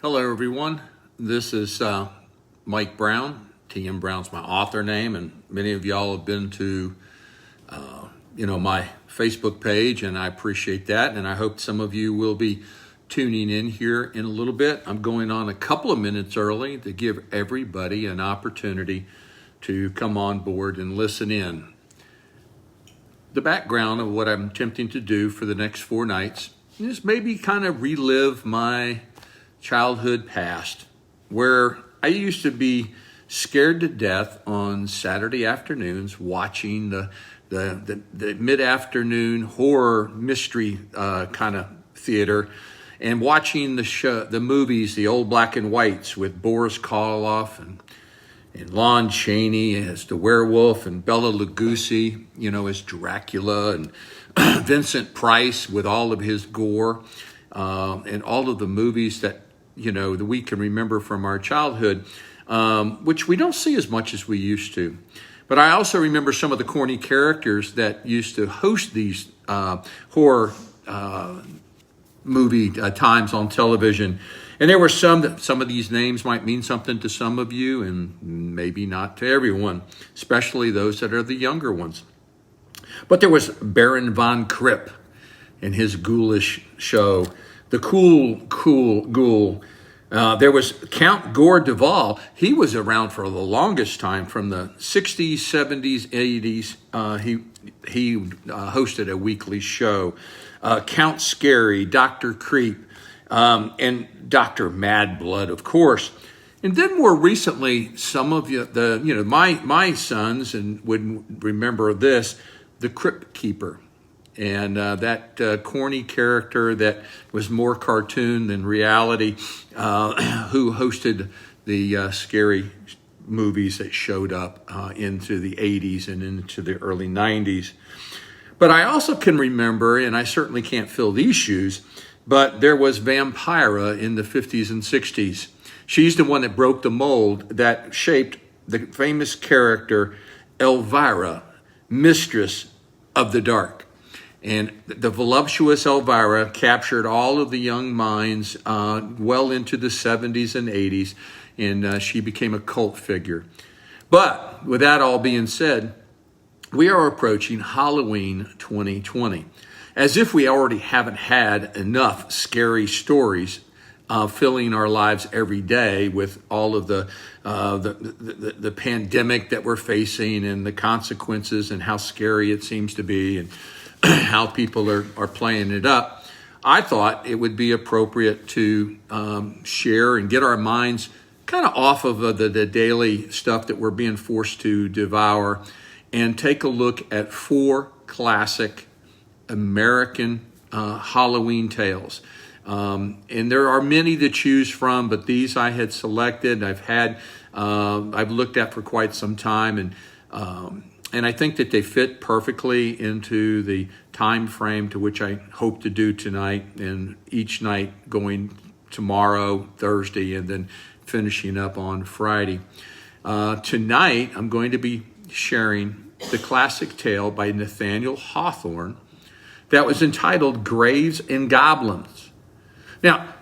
Hello, everyone. This is Mike Brown. T.M. Brown's my author name, and many of y'all have been to, my Facebook page, and I appreciate that. And I hope some of you will be tuning in here in a little bit. I'm going on a couple of minutes early to give everybody an opportunity to come on board and listen in. The background of what I'm attempting to do for the next 4 nights is maybe kind of relive my childhood past, where I used to be scared to death on Saturday afternoons watching the mid-afternoon horror mystery kind of theater, and watching the movies, the old black and whites with Boris Karloff and Lon Chaney as the werewolf, and Bela Lugosi, as Dracula, and Vincent Price with all of his gore, and all of the movies that that we can remember from our childhood, which we don't see as much as we used to. But I also remember some of the corny characters that used to host these horror movie times on television. And there were some of these names might mean something to some of you and maybe not to everyone, especially those that are the younger ones. But there was Baron von Kripp and his ghoulish show, The Cool Ghoul. There was Count Gore Duval. He was around for the longest time, from the 60s, 70s, 80s. He hosted a weekly show. Count Scary, Dr. Kripp, and Dr. Mad Blood, of course. And then more recently, some of you, my sons, and would remember this, the Kripp Keeper. And that corny character that was more cartoon than reality, who hosted the scary movies that showed up into the 80s and into the early 90s. But I also can remember, and I certainly can't fill these shoes, but there was Vampira in the 50s and 60s. She's the one that broke the mold that shaped the famous character Elvira, Mistress of the Dark. And the voluptuous Elvira captured all of the young minds well into the 70s and 80s, and she became a cult figure. But with that all being said, we are approaching Halloween 2020, as if we already haven't had enough scary stories filling our lives every day with all of the pandemic that we're facing and the consequences and how scary it seems to be and how people are playing it up. I thought it would be appropriate to share and get our minds kind of off of the daily stuff that we're being forced to devour, and take a look at 4 classic American Halloween tales. And there are many to choose from, but these I had selected. I've looked at for quite some time, and I think that they fit perfectly into the time frame to which I hope to do tonight, and each night going tomorrow, Thursday, and then finishing up on Friday. Tonight, I'm going to be sharing the classic tale by Nathaniel Hawthorne that was entitled Graves and Goblins. Now,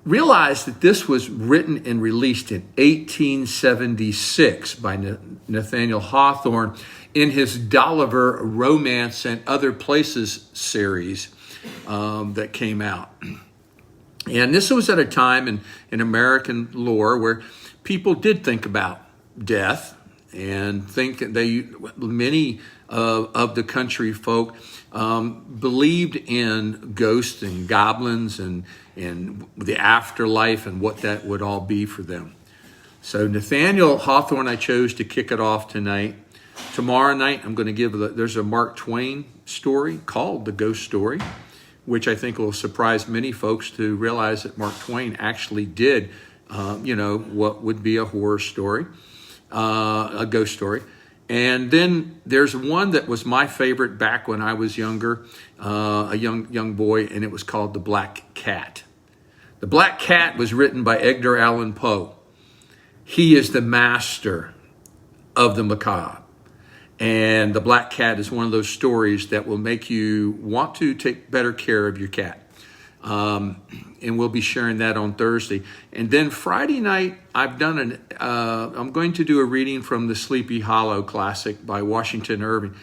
realize that this was written and released in 1876 by Nathaniel Hawthorne in his Dolliver Romance and Other Places series that came out. And this was at a time in American lore where people did think about death, and think that many of the country folk believed in ghosts and goblins and the afterlife and what that would all be for them. So Nathaniel Hawthorne, I chose to kick it off tonight. Tomorrow night, I'm going to give there's a Mark Twain story called The Ghost Story, which I think will surprise many folks to realize that Mark Twain actually did, what would be a horror story. A ghost story. And then there's one that was my favorite back when I was younger, a young boy, and it was called The Black Cat. The Black Cat was written by Edgar Allan Poe. He is the master of the macabre. And The Black Cat is one of those stories that will make you want to take better care of your cat. And we'll be sharing that on Thursday. And then Friday night, I'm going to do a reading from the Sleepy Hollow classic by Washington Irving.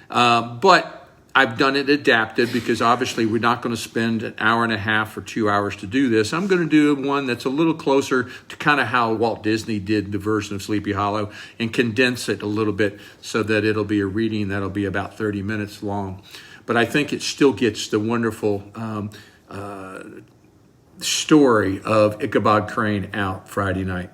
But I've done it adapted because obviously we're not going to spend an hour and a half or 2 hours to do this. I'm going to do one that's a little closer to kind of how Walt Disney did the version of Sleepy Hollow and condense it a little bit so that it'll be a reading that'll be about 30 minutes long. But I think it still gets the wonderful story of Ichabod Crane out Friday night.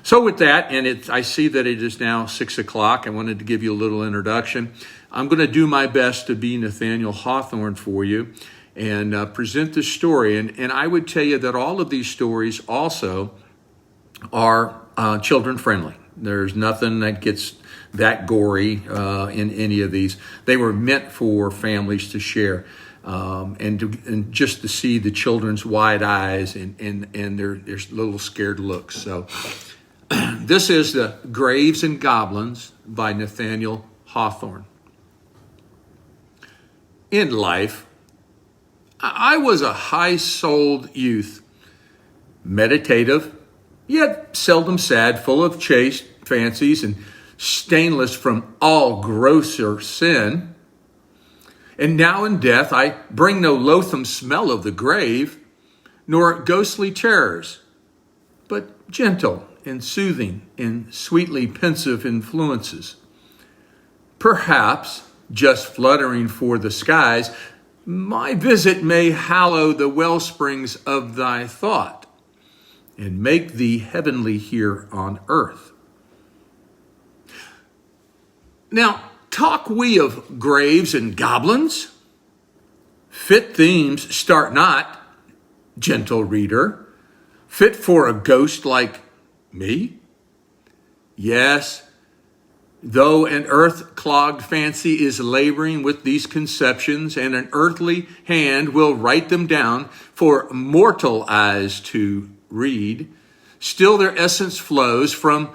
So with that, and I see that it is now 6 o'clock. I wanted to give you a little introduction. I'm going to do my best to be Nathaniel Hawthorne for you and present this story. And I would tell you that all of these stories also are children friendly. There's nothing that gets that gory in any of these. They were meant for families to share and just to see the children's wide eyes and their little scared looks. So this is the Graves and Goblins by Nathaniel Hawthorne. In life, I was a high-souled youth, meditative, yet seldom sad, full of chaste fancies and stainless from all grosser sin. And now in death I bring no loathsome smell of the grave, nor ghostly terrors, but gentle and soothing and sweetly pensive influences. Perhaps, just fluttering for the skies, my visit may hallow the wellsprings of thy thought and make thee heavenly here on earth. Now, talk we of graves and goblins? Fit themes start not, gentle reader, fit for a ghost like me? Yes, though an earth-clogged fancy is laboring with these conceptions, and an earthly hand will write them down for mortal eyes to read, still their essence flows from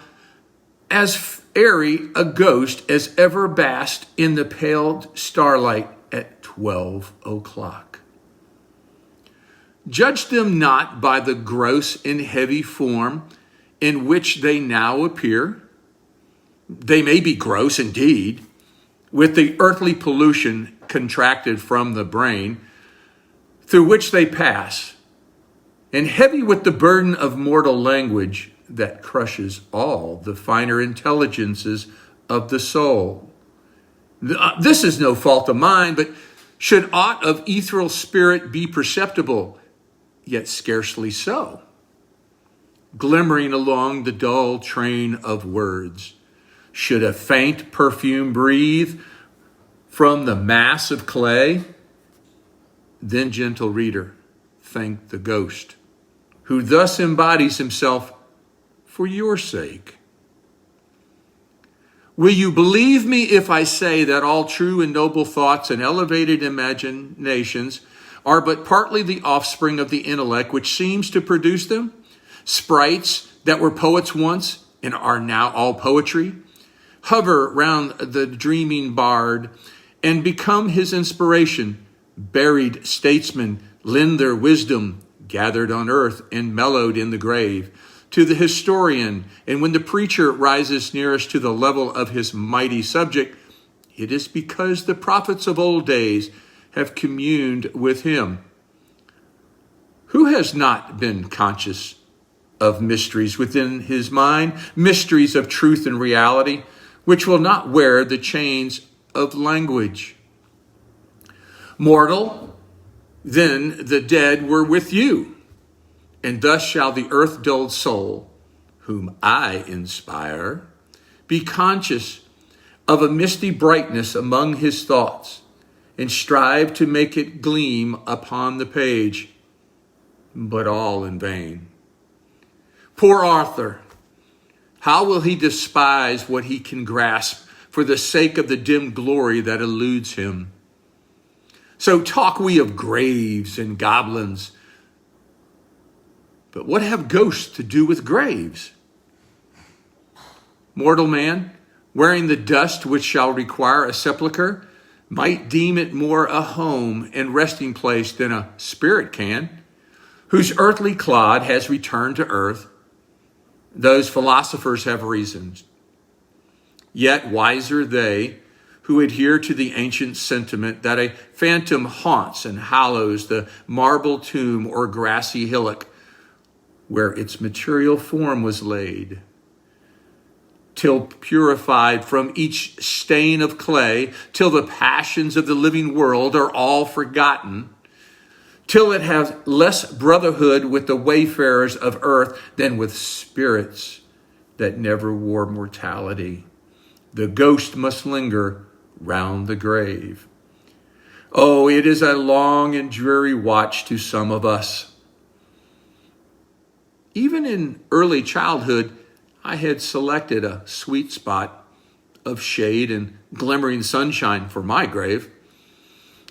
as airy a ghost as ever basked in the pale starlight at 12 o'clock. Judge them not by the gross and heavy form in which they now appear. They may be gross indeed, with the earthly pollution contracted from the brain through which they pass, and heavy with the burden of mortal language that crushes all the finer intelligences of the soul. This is no fault of mine, but should aught of ethereal spirit be perceptible, yet scarcely so, glimmering along the dull train of words, should a faint perfume breathe from the mass of clay, then, gentle reader, thank the ghost, who thus embodies himself for your sake. Will you believe me if I say that all true and noble thoughts and elevated imaginations are but partly the offspring of the intellect which seems to produce them? Sprites that were poets once and are now all poetry hover round the dreaming bard and become his inspiration. Buried statesmen lend their wisdom, gathered on earth and mellowed in the grave, to the historian. And when the preacher rises nearest to the level of his mighty subject, it is because the prophets of old days have communed with him. Who has not been conscious of mysteries within his mind, mysteries of truth and reality, which will not wear the chains of language? Mortal, then the dead were with you, and thus shall the earth-dulled soul, whom I inspire, be conscious of a misty brightness among his thoughts, and strive to make it gleam upon the page, but all in vain. Poor Arthur, how will he despise what he can grasp for the sake of the dim glory that eludes him? So talk we of graves and goblins, but what have ghosts to do with graves? Mortal man, wearing the dust which shall require a sepulchre, might deem it more a home and resting place than a spirit can. whose earthly clod has returned to earth, those philosophers have reasoned. Yet wiser they who adhere to the ancient sentiment that a phantom haunts and hallows the marble tomb or grassy hillock where its material form was laid, till purified from each stain of clay, till the passions of the living world are all forgotten, till it has less brotherhood with the wayfarers of earth than with spirits that never wore mortality. The ghost must linger round the grave. Oh, it is a long and dreary watch to some of us. Even in early childhood, I had selected a sweet spot of shade and glimmering sunshine for my grave.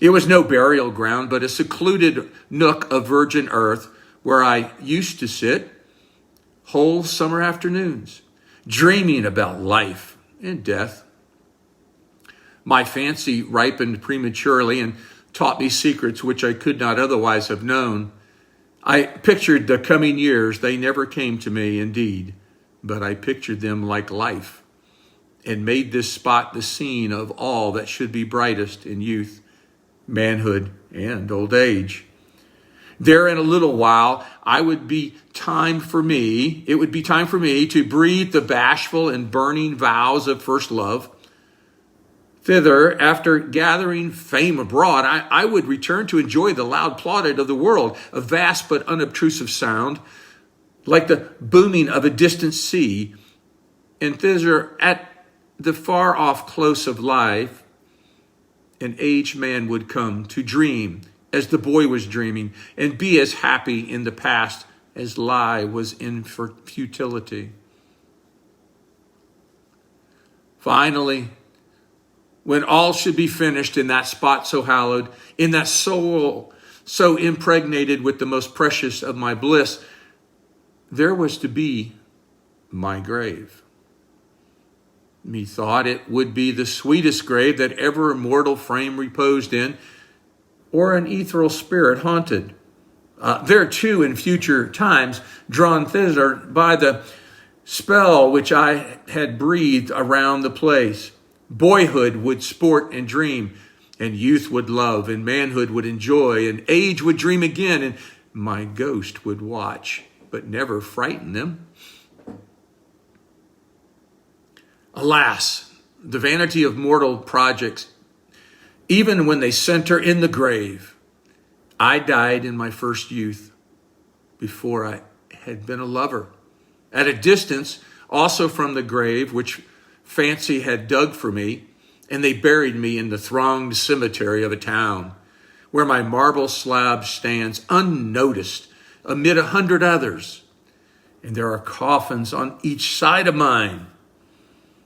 It was no burial ground, but a secluded nook of virgin earth where I used to sit whole summer afternoons, dreaming about life and death. My fancy ripened prematurely and taught me secrets which I could not otherwise have known. I pictured the coming years. They never came to me, indeed, but I pictured them like life and made this spot the scene of all that should be brightest in youth, manhood, and old age. There in a little while, it would be time for me to breathe the bashful and burning vows of first love. Thither, after gathering fame abroad, I would return to enjoy the loud plaudit of the world, a vast but unobtrusive sound, like the booming of a distant sea. And thither, at the far-off close of life, an aged man would come to dream as the boy was dreaming, and be as happy in the past as lie was in futility. Finally, when all should be finished in that spot so hallowed, in that soul so impregnated with the most precious of my bliss, there was to be my grave. Methought it would be the sweetest grave that ever a mortal frame reposed in, or an ethereal spirit haunted. There too, in future times, drawn thither by the spell which I had breathed around the place, boyhood would sport and dream, and youth would love, and manhood would enjoy, and age would dream again, and my ghost would watch, but never frighten them. Alas, the vanity of mortal projects, even when they center in the grave. I died in my first youth, before I had been a lover, at a distance also from the grave which fancy had dug for me, and they buried me in the thronged cemetery of a town, where my marble slab stands unnoticed amid 100 others, and there are coffins on each side of mine.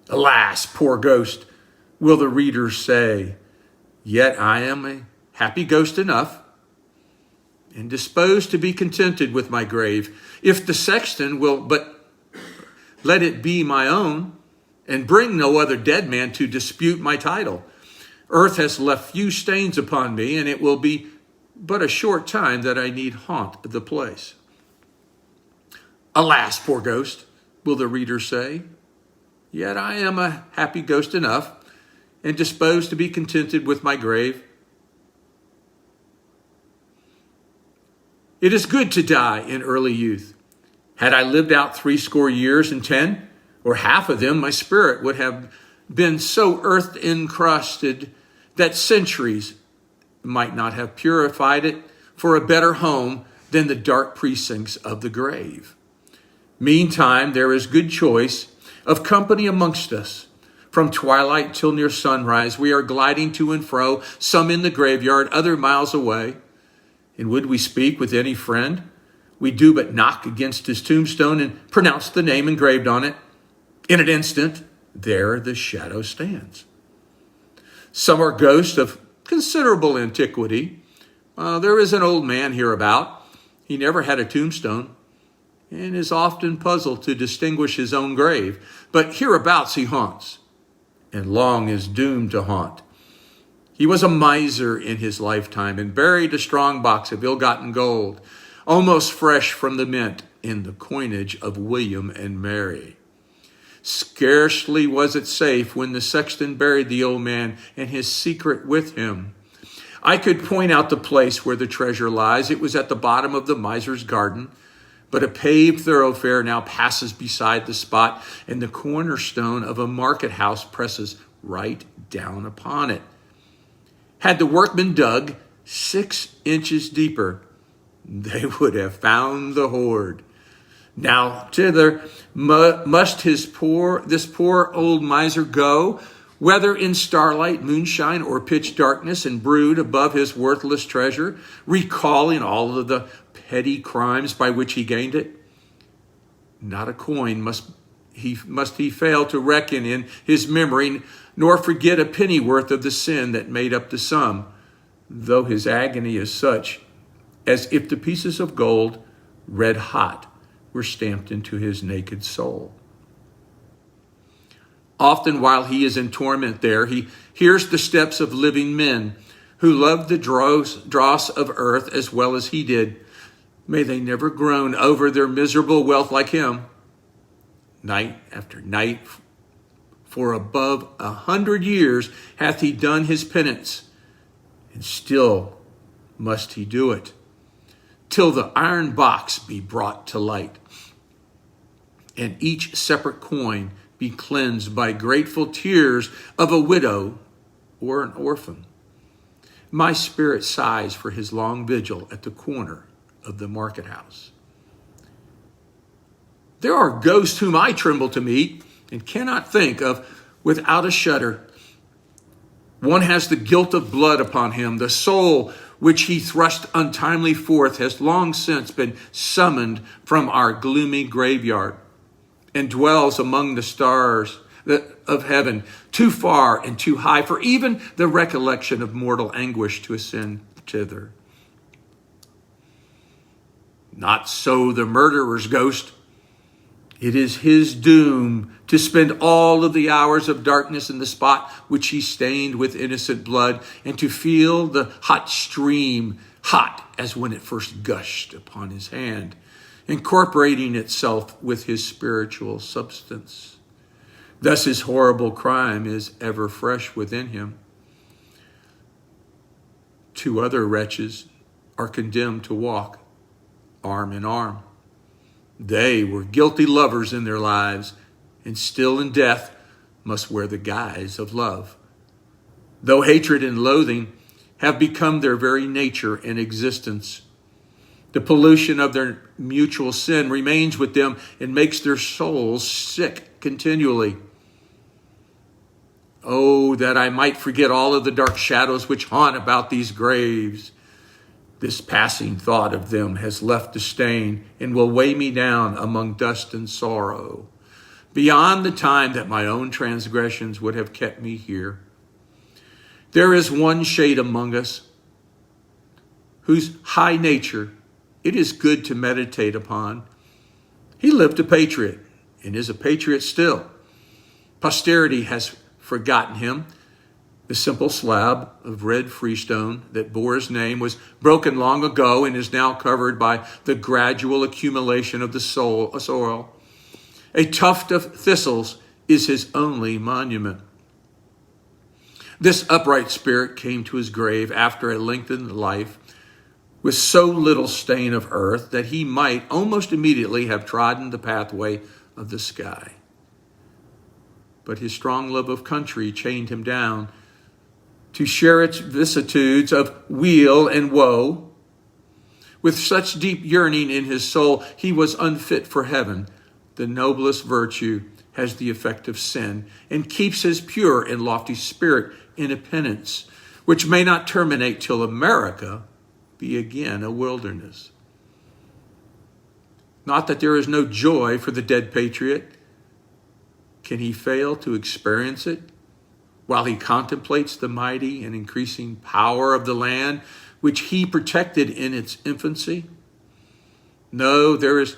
Alas, poor ghost, will the reader say, yet I am a happy ghost enough, and disposed to be contented with my grave, if the sexton will but let it be my own, and bring no other dead man to dispute my title. Earth has left few stains upon me, and it will be but a short time that I need haunt the place. Alas, poor ghost, will the reader say, yet I am a happy ghost enough, and disposed to be contented with my grave. It is good to die in early youth. Had I lived out 80 years and 10, or half of them, my spirit would have been so earth encrusted that centuries might not have purified it for a better home than the dark precincts of the grave. Meantime, there is good choice of company amongst us. From twilight till near sunrise, we are gliding to and fro, some in the graveyard, other miles away. And would we speak with any friend, we do but knock against his tombstone and pronounce the name engraved on it. In an instant, there the shadow stands. Some are ghosts of considerable antiquity. There is an old man hereabout. He never had a tombstone, and is often puzzled to distinguish his own grave. But hereabouts he haunts, and long is doomed to haunt. He was a miser in his lifetime, and buried a strong box of ill-gotten gold. almost fresh from the mint in the coinage of William and Mary. Scarcely was it safe when the sexton buried the old man and his secret with him. I could point out the place where the treasure lies. It was at the bottom of the miser's garden, but a paved thoroughfare now passes beside the spot, and the cornerstone of a market house presses right down upon it. Had the workmen dug 6 inches deeper, they would have found the hoard. Now thither must this poor old miser go, whether in starlight, moonshine, or pitch darkness, and brood above his worthless treasure, recalling all of the petty crimes by which he gained it. Not a coin must he fail to reckon in his memory, nor forget a pennyworth of the sin that made up the sum, though his agony is such as if the pieces of gold, red hot, were stamped into his naked soul. Often while he is in torment there, he hears the steps of living men who loved the dross of earth as well as he did. May they never groan over their miserable wealth like him. Night after night, for above 100 years hath he done his penance, and still must he do it, till the iron box be brought to light, and each separate coin be cleansed by grateful tears of a widow or an orphan. My spirit sighs for his long vigil at the corner of the market house. There are ghosts whom I tremble to meet and cannot think of without a shudder. One has the guilt of blood upon him. The soul which he thrust untimely forth has long since been summoned from our gloomy graveyard, and dwells among the stars of heaven, too far and too high for even the recollection of mortal anguish to ascend thither. Not so the murderer's ghost. It is his doom to spend all of the hours of darkness in the spot which he stained with innocent blood, and to feel the hot stream, hot as when it first gushed upon his hand, incorporating itself with his spiritual substance. Thus his horrible crime is ever fresh within him. 2 other wretches are condemned to walk arm in arm. They were guilty lovers in their lives, and still in death must wear the guise of love. Though hatred and loathing have become their very nature and existence, the pollution of their mutual sin remains with them and makes their souls sick continually. Oh, that I might forget all of the dark shadows which haunt about these graves. This passing thought of them has left a stain and will weigh me down among dust and sorrow, beyond the time that my own transgressions would have kept me here. There is one shade among us whose high nature it is good to meditate upon. He lived a patriot and is a patriot still. Posterity has forgotten him. The simple slab of red freestone that bore his name was broken long ago and is now covered by the gradual accumulation of the soil. A tuft of thistles is his only monument. This upright spirit came to his grave after a lengthened life with so little stain of earth that he might almost immediately have trodden the pathway of the sky. But his strong love of country chained him down to share its vicissitudes of weal and woe. With such deep yearning in his soul, he was unfit for heaven. The noblest virtue has the effect of sin and keeps his pure and lofty spirit in a penance, which may not terminate till America be again a wilderness. Not that there is no joy for the dead patriot. Can he fail to experience it while he contemplates the mighty and increasing power of the land which he protected in its infancy? No, there is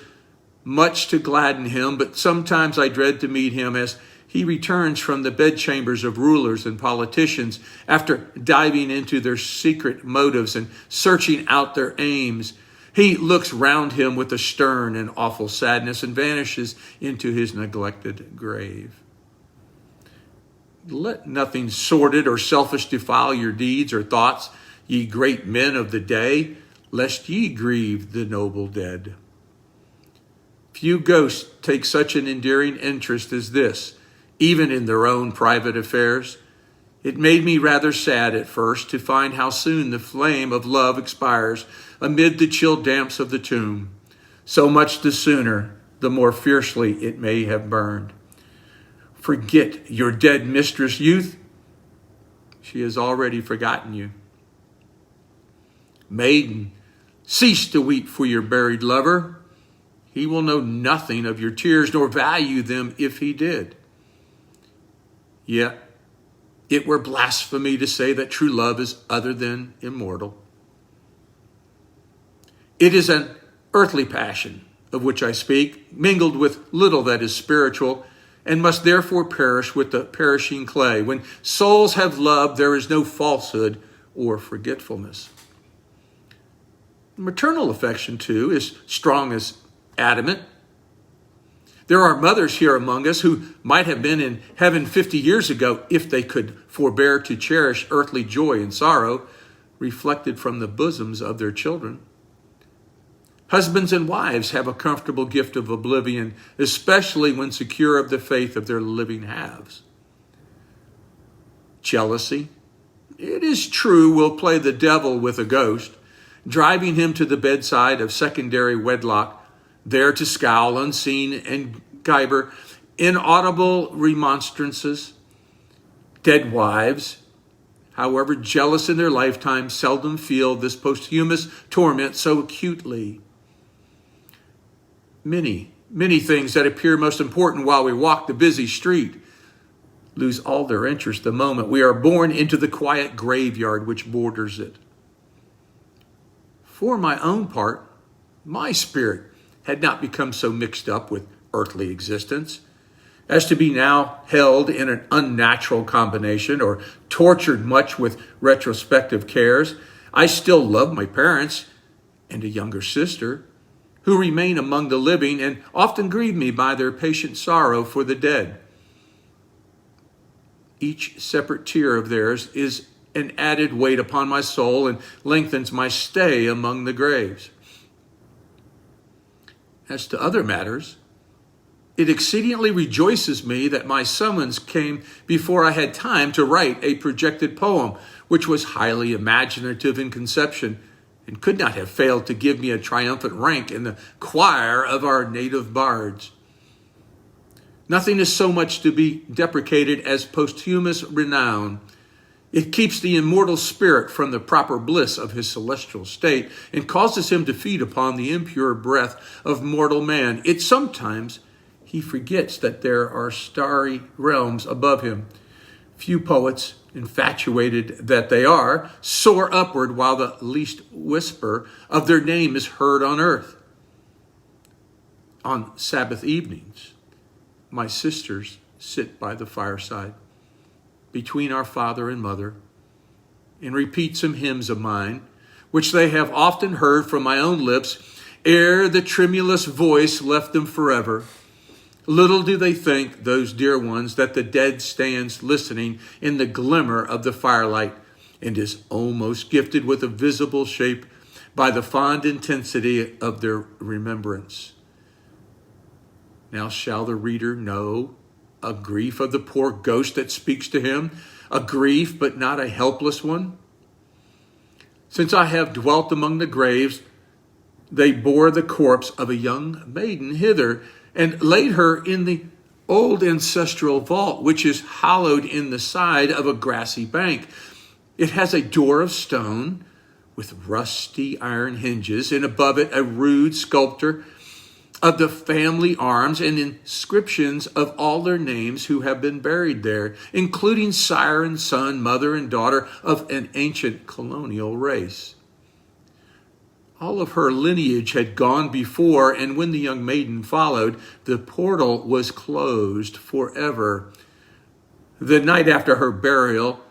much to gladden him, but sometimes I dread to meet him as he returns from the bedchambers of rulers and politicians after diving into their secret motives and searching out their aims, He looks round him with a stern and awful sadness and vanishes into his neglected grave. Let nothing sordid or selfish defile your deeds or thoughts, ye great men of the day, lest ye grieve the noble dead. Few ghosts take such an endearing interest as this, even in their own private affairs. It made me rather sad at first to find how soon the flame of love expires amid the chill damps of the tomb. So much the sooner, the more fiercely it may have burned. Forget your dead mistress, youth. She has already forgotten you. Maiden, cease to weep for your buried lover. He will know nothing of your tears, nor value them if he did. Yet, it were blasphemy to say that true love is other than immortal. It is an earthly passion of which I speak, mingled with little that is spiritual, and must therefore perish with the perishing clay. When souls have loved, there is no falsehood or forgetfulness. Maternal affection, too, is strong as adamant. There are mothers here among us who might have been in heaven 50 years ago if they could forbear to cherish earthly joy and sorrow reflected from the bosoms of their children. Husbands and wives have a comfortable gift of oblivion, especially when secure of the faith of their living halves. Jealousy, it is true, will play the devil with a ghost, driving him to the bedside of secondary wedlock, there to scowl unseen and gibber inaudible remonstrances. Dead wives, however jealous in their lifetime, seldom feel this posthumous torment so acutely. Many things that appear most important while we walk the busy street lose all their interest the moment we are borne into the quiet graveyard which borders it. For my own part, my spirit had not become so mixed up with earthly existence as to be now held in an unnatural combination or tortured much with retrospective cares. I still love my parents and a younger sister who remain among the living and often grieve me by their patient sorrow for the dead. Each separate tear of theirs is an added weight upon my soul and lengthens my stay among the graves. As to other matters, it exceedingly rejoices me that my summons came before I had time to write a projected poem, which was highly imaginative in conception and could not have failed to give me a triumphant rank in the choir of our native bards. Nothing is so much to be deprecated as posthumous renown. It keeps the immortal spirit from the proper bliss of his celestial state and causes him to feed upon the impure breath of mortal man. It sometimes he forgets that there are starry realms above him. Few poets, infatuated that they are, soar upward while the least whisper of their name is heard on earth. On Sabbath evenings, my sisters sit by the fireside between our father and mother and repeat some hymns of mine, which they have often heard from my own lips ere the tremulous voice left them forever. Little do they think, those dear ones, that the dead stands listening in the glimmer of the firelight and is almost gifted with a visible shape by the fond intensity of their remembrance. Now shall the reader know a grief of the poor ghost that speaks to him, a grief but not a helpless one. Since I have dwelt among the graves, they bore the corpse of a young maiden hither and laid her in the old ancestral vault, which is hollowed in the side of a grassy bank. It has a door of stone with rusty iron hinges, and above it a rude sculpture of the family arms and inscriptions of all their names who have been buried there, including sire and son, mother and daughter of an ancient colonial race. All of her lineage had gone before, and when the young maiden followed, the portal was closed forever. The night after her burial,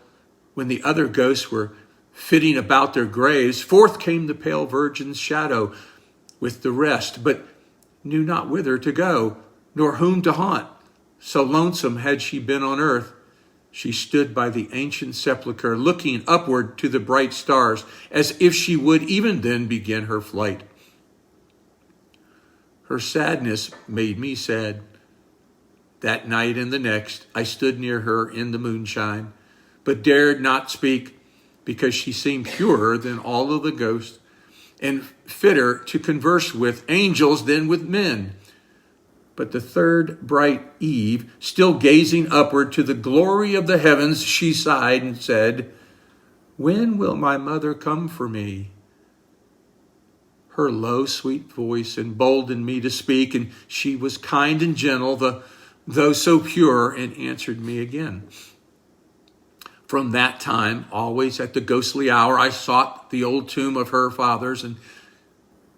when the other ghosts were fitting about their graves. Forth came the pale virgin's shadow with the rest, but knew not whither to go, nor whom to haunt. So lonesome had she been on earth. She stood by the ancient sepulchre, looking upward to the bright stars, as if she would even then begin her flight. Her sadness made me sad. That night and the next, I stood near her in the moonshine, but dared not speak, because she seemed purer than all of the ghosts, and fitter to converse with angels than with men. But the third bright eve, still gazing upward to the glory of the heavens, she sighed and said, "When will my mother come for me?" Her low, sweet voice emboldened me to speak, and she was kind and gentle, though so pure, and answered me again. From that time, always at the ghostly hour, I sought the old tomb of her fathers, and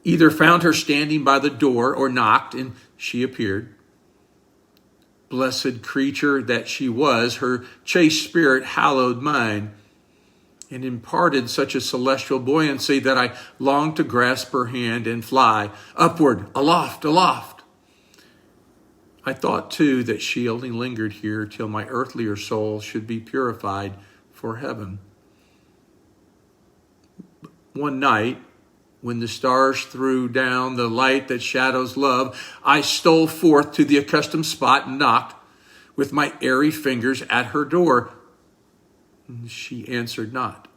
either found her standing by the door or knocked, and she appeared. Blessed creature that she was, her chaste spirit hallowed mine, and imparted such a celestial buoyancy that I longed to grasp her hand and fly upward, aloft, aloft. I thought, too, that she only lingered here till my earthlier soul should be purified for heaven. One night, when the stars threw down the light that shadows love, I stole forth to the accustomed spot and knocked with my airy fingers at her door. She answered not.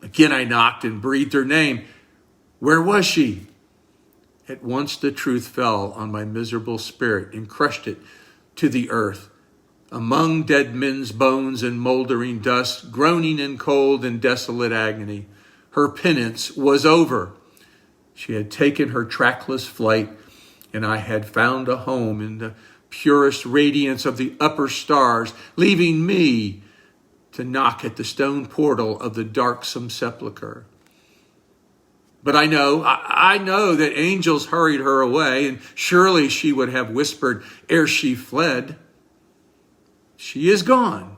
Again I knocked and breathed her name. Where was she? At once the truth fell on my miserable spirit and crushed it to the earth. Among dead men's bones and moldering dust, groaning in cold and desolate agony, her penance was over. She had taken her trackless flight, and I had found a home in the purest radiance of the upper stars, leaving me to knock at the stone portal of the darksome sepulchre. But I know that angels hurried her away, and surely she would have whispered ere she fled, "She is gone."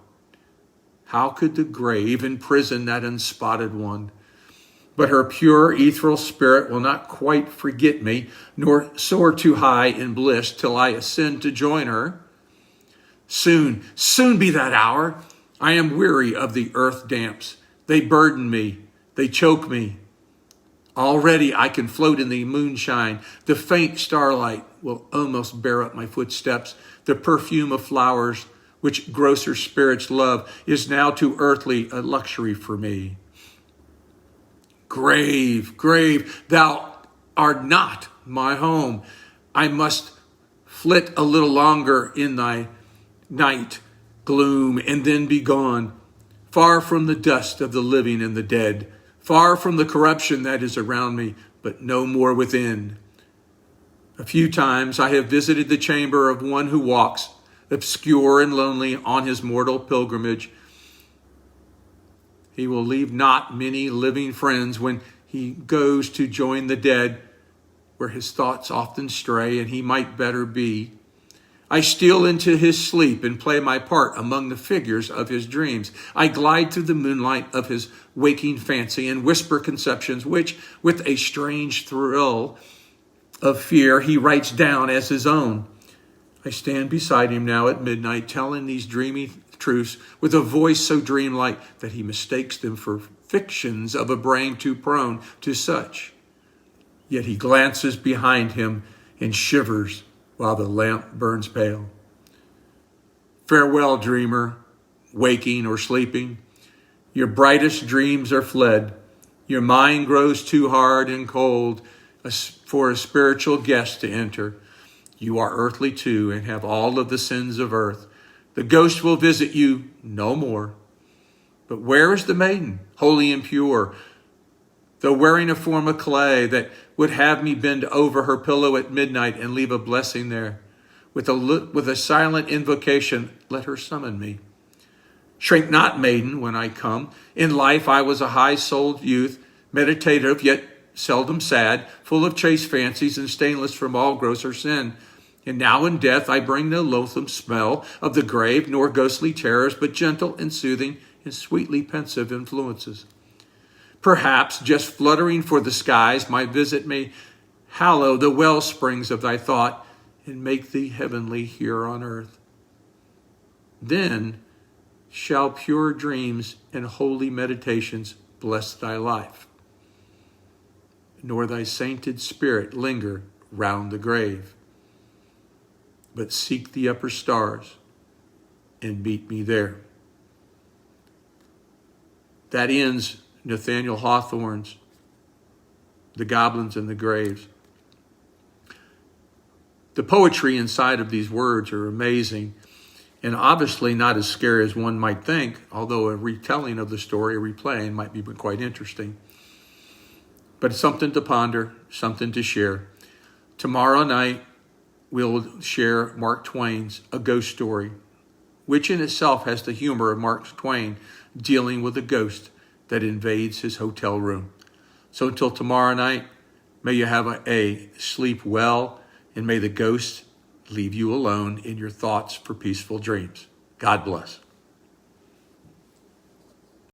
How could the grave imprison that unspotted one? But her pure ethereal spirit will not quite forget me, nor soar too high in bliss till I ascend to join her. Soon be that hour. I am weary of the earth damps. They burden me. They choke me. Already I can float in the moonshine. The faint starlight will almost bear up my footsteps. The perfume of flowers, which grosser spirits love, is now too earthly a luxury for me. Grave, grave, thou art not my home. I must flit a little longer in thy night gloom and then be gone, far from the dust of the living and the dead, far from the corruption that is around me, but no more within. A few times I have visited the chamber of one who walks, obscure and lonely, on his mortal pilgrimage. He will leave not many living friends when he goes to join the dead, where his thoughts often stray, and he might better be. I steal into his sleep and play my part among the figures of his dreams. I glide through the moonlight of his waking fancy and whisper conceptions which, with a strange thrill of fear, he writes down as his own. I stand beside him now at midnight, telling these dreamy truths with a voice so dreamlike that he mistakes them for fictions of a brain too prone to such. Yet he glances behind him and shivers while the lamp burns pale. Farewell, dreamer, waking or sleeping. Your brightest dreams are fled. Your mind grows too hard and cold for a spiritual guest to enter. You are earthly too, and have all of the sins of earth. The ghost will visit you no more. But where is the maiden, holy and pure, though wearing a form of clay, that would have me bend over her pillow at midnight and leave a blessing there? With a silent invocation, let her summon me. Shrink not, maiden, when I come. In life I was a high-souled youth, meditative yet seldom sad, full of chaste fancies and stainless from all grosser sin. And now in death I bring no loathsome smell of the grave, nor ghostly terrors, but gentle and soothing and sweetly pensive influences. Perhaps just fluttering for the skies, my visit may hallow the well springs of thy thought and make thee heavenly here on earth. Then shall pure dreams and holy meditations bless thy life, nor thy sainted spirit linger round the grave, but seek the upper stars and meet me there. That ends Nathaniel Hawthorne's The Goblins and the Graves. The poetry inside of these words are amazing, and obviously not as scary as one might think, although a retelling of the story, a replaying, might be quite interesting. But it's something to ponder, something to share. Tomorrow night, we'll share Mark Twain's A Ghost Story, which in itself has the humor of Mark Twain dealing with a ghost that invades his hotel room. So until tomorrow night, may you have a sleep well, and may the ghost leave you alone in your thoughts for peaceful dreams. God bless.